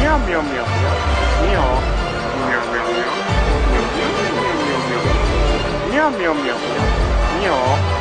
Miau, miau, miau, miau. Miau. Miau, miau, miau. Miau, miau, miau, miau. Miau.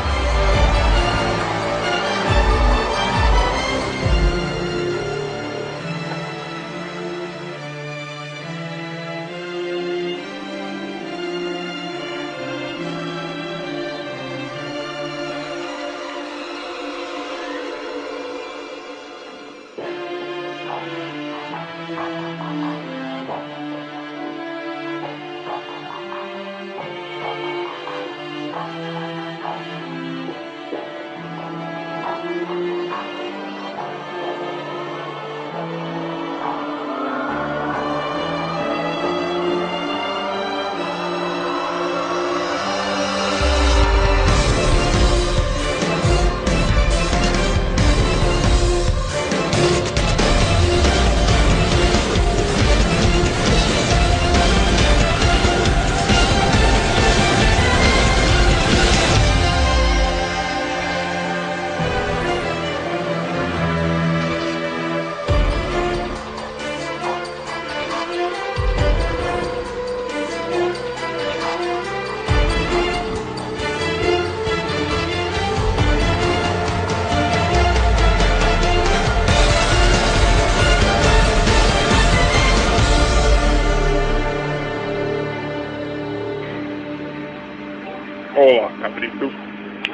Olá, cabrito.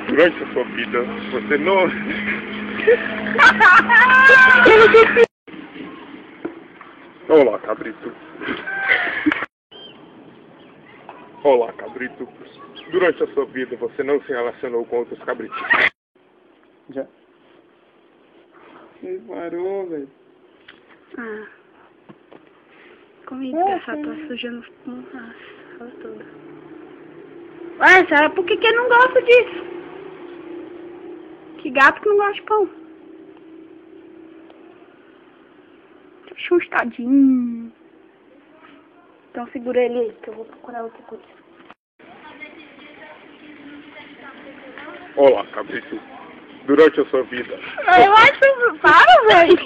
Durante a sua vida, você não... Olá, cabrito. Olá, cabrito. Durante a sua vida, você não se relacionou com outros cabritos. Já. Ele parou, velho. Ah. Comida, essa tá sujando a sala toda. Ué, Sara, por que não gosta disso? Que gato que não gosta de pão? Chustadinho. Então segura ele aí, que eu vou procurar outra coisa. Olá, cabrito. Durante a sua vida... Eu acho... Para, velho!